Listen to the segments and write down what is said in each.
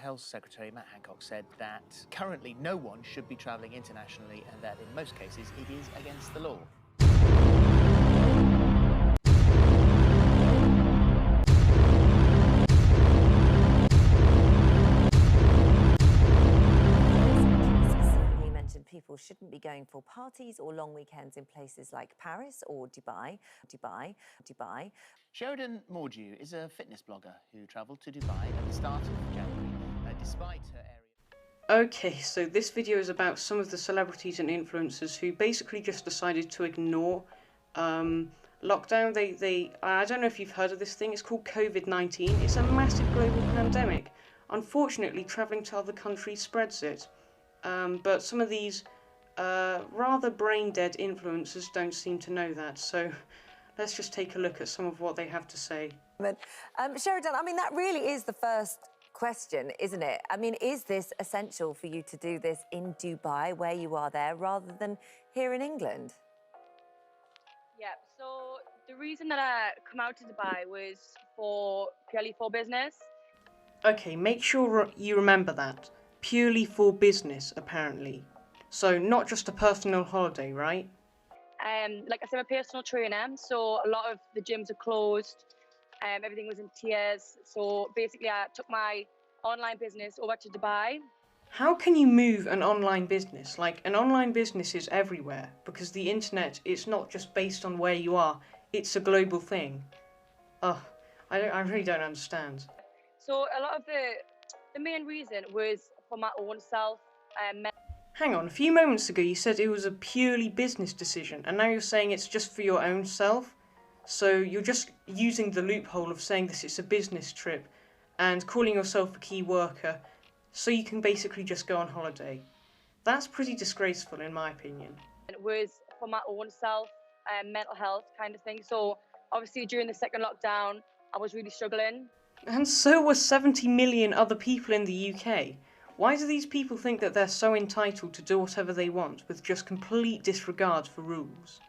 Health Secretary Matt Hancock said that currently no one should be travelling internationally and that in most cases it is against the law. People shouldn't be going for parties or long weekends in places like Paris or Dubai. Sheridan Mordew is a fitness blogger who travelled to Dubai at the start of January, despite her area... Okay, so this video is about some of the celebrities and influencers who basically just decided to ignore lockdown. I don't know if you've heard of this thing, it's called COVID-19. It's a massive global pandemic. Unfortunately, travelling to other countries spreads it. But some of these rather brain-dead influencers don't seem to know that, so let's just take a look at some of what they have to say. Sheridan, I mean, that really is the first question, isn't it? I mean, is this essential for you to do this in Dubai, where you are there, rather than here in England? Yeah, so the reason that I come out to Dubai was purely for business. Okay, make sure you remember that. Purely for business, apparently. So not just a personal holiday, right? Like I said, I'm a personal trainer, so a lot of the gyms are closed. Everything was in tears. So basically, I took my online business over to Dubai. How can you move an online business? Like, an online business is everywhere, because the internet is not just based on where you are, it's a global thing. Oh, I really don't understand. So a lot of the main reason was for my own self. Hang on, a few moments ago you said it was a purely business decision, and now you're saying it's just for your own self? So you're just using the loophole of saying this it's a business trip and calling yourself a key worker so you can basically just go on holiday. That's pretty disgraceful in my opinion. It was for my own self, mental health kind of thing. So obviously during the second lockdown, I was really struggling. And so were 70 million other people in the UK. Why do these people think that they're so entitled to do whatever they want with just complete disregard for rules?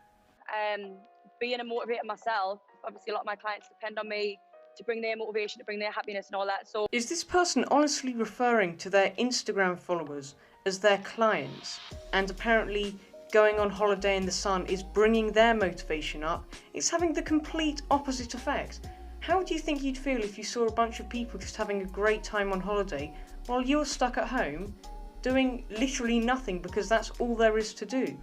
Being a motivator myself, obviously a lot of my clients depend on me to bring their motivation, to bring their happiness and all that. So, is this person honestly referring to their Instagram followers as their clients, and apparently going on holiday in the sun is bringing their motivation up? It's having the complete opposite effect. How do you think you'd feel if you saw a bunch of people just having a great time on holiday while you're stuck at home doing literally nothing because that's all there is to do?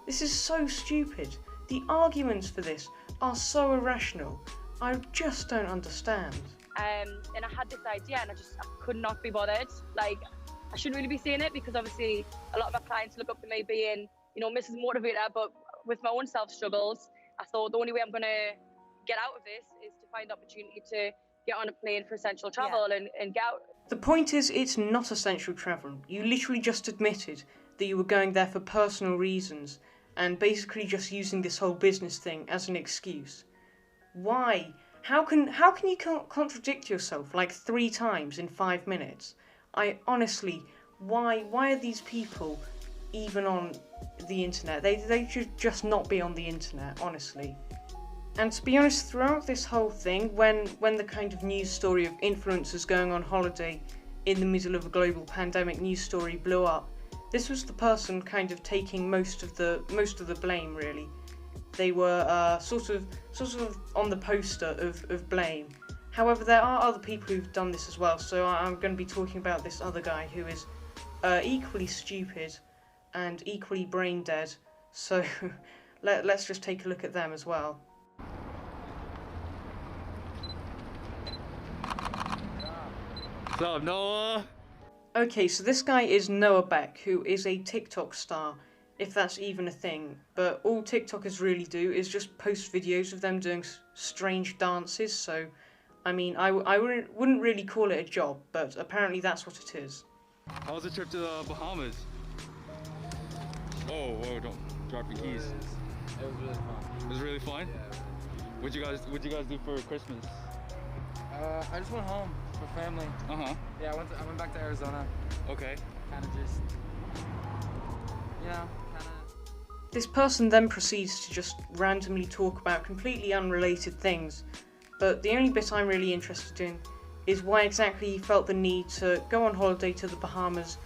This is so stupid. The arguments for this are so irrational. I just don't understand. And I had this idea and I could not be bothered. Like, I shouldn't really be saying it because obviously a lot of my clients look up to me being, you know, Mrs. Motivator, but with my own self struggles, I thought the only way I'm going to get out of this is to find the opportunity to get on a plane for essential travel and get out. The point is, it's not essential travel. You literally just admitted that you were going there for personal reasons and basically just using this whole business thing as an excuse. Why? How can you contradict yourself like 3 times in 5 minutes? I honestly, why are these people even on the internet? They should just not be on the internet, honestly. And to be honest, throughout this whole thing, when the kind of news story of influencers going on holiday in the middle of a global pandemic news story blew up, this was the person kind of taking most of the blame, really. They were sort of on the poster of blame. However, there are other people who've done this as well, so I'm going to be talking about this other guy who is equally stupid and equally brain dead. So let's just take a look at them as well. What's up, Noah? Okay, so this guy is Noah Beck, who is a TikTok star, if that's even a thing. But all TikTokers really do is just post videos of them doing strange dances, so I mean, I wouldn't really call it a job, but apparently that's what it is. How was the trip to the Bahamas? Whoa, don't drop your keys. It was really fun. It was really fun? Yeah. What'd you guys do for Christmas? I just went home for family. Uh-huh. Yeah, I went back to Arizona. Okay. Kind of just, you know, This person then proceeds to just randomly talk about completely unrelated things, but the only bit I'm really interested in is why exactly he felt the need to go on holiday to the Bahamas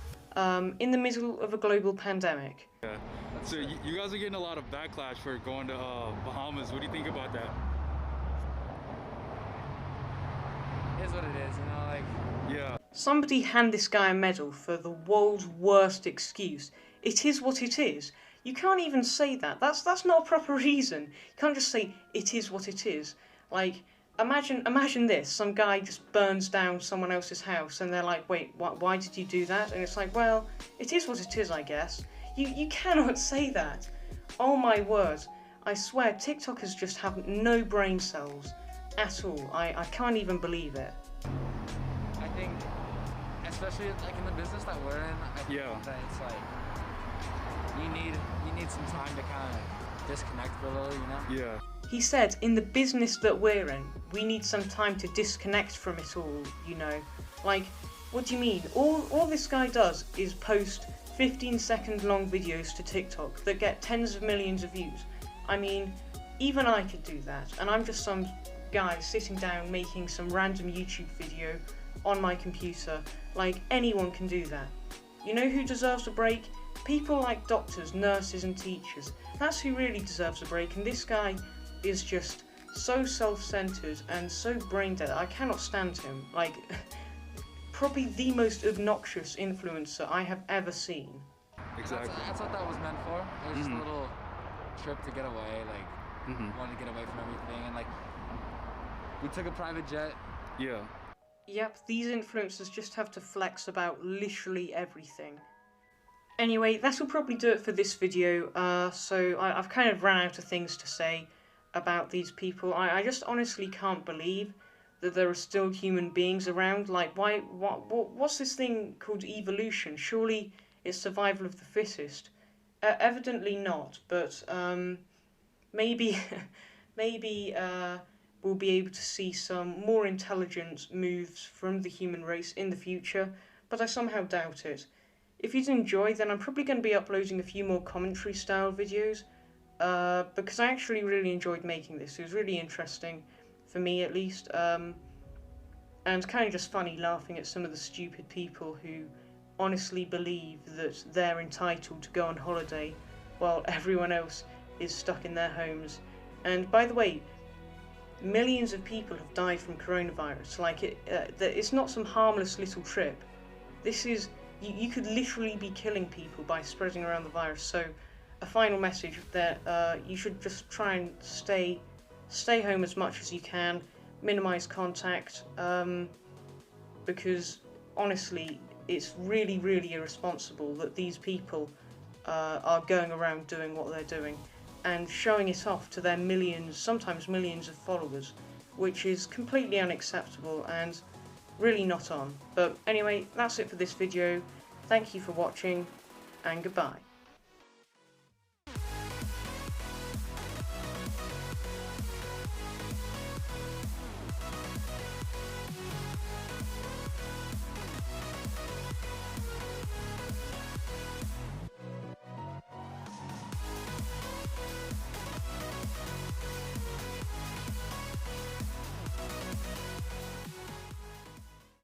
in the middle of a global pandemic. Yeah. So you guys are getting a lot of backlash for going to Bahamas. What do you think about that? It is what it is, you know, like... Yeah. Somebody hand this guy a medal for the world's worst excuse. It is what it is. You can't even say that. That's not a proper reason. You can't just say it is what it is. Like, imagine this. Some guy just burns down someone else's house and they're like, wait, why did you do that? And it's like, well, it is what it is, I guess. You cannot say that. Oh my word. I swear, TikTokers just have no brain cells at all. I can't even believe it. I think, especially like in the business that we're in, I think Yeah. that it's like you need some time to kind of disconnect for a little, you know? Yeah. He said, in the business that we're in, we need some time to disconnect from it all, you know? Like, what do you mean? All this guy does is post 15-second long videos to TikTok that get tens of millions of views. I mean, even I could do that, and I'm just some guy sitting down making some random YouTube video on my computer. Like, anyone can do that. You know who deserves a break? People like doctors, nurses and teachers. That's who really deserves a break, and this guy is just so self-centered and so brain-dead. I cannot stand him. Like, probably the most obnoxious influencer I have ever seen. Exactly. That's what that was meant for. It was just a little trip to get away, like, wanted to get away from everything, and like, we took a private jet. Yeah. Yep, these influencers just have to flex about literally everything. Anyway, that'll probably do it for this video, so I've kind of ran out of things to say about these people. I just honestly can't believe that there are still human beings around. Like, what's this thing called evolution? Surely it's survival of the fittest. Evidently not, but maybe we'll be able to see some more intelligent moves from the human race in the future, but I somehow doubt it. If you did enjoy, then I'm probably going to be uploading a few more commentary style videos, because I actually really enjoyed making this. It was really interesting, for me at least, and kind of just funny laughing at some of the stupid people who honestly believe that they're entitled to go on holiday while everyone else is stuck in their homes. And by the way, millions of people have died from coronavirus. Like, it's not some harmless little trip. This is... You could literally be killing people by spreading around the virus. So, a final message that you should just try and stay home as much as you can, minimize contact, because honestly, it's really, really irresponsible that these people are going around doing what they're doing and showing it off to their millions, sometimes millions of followers, which is completely unacceptable and really not on. But anyway, that's it for this video. Thank you for watching, and goodbye.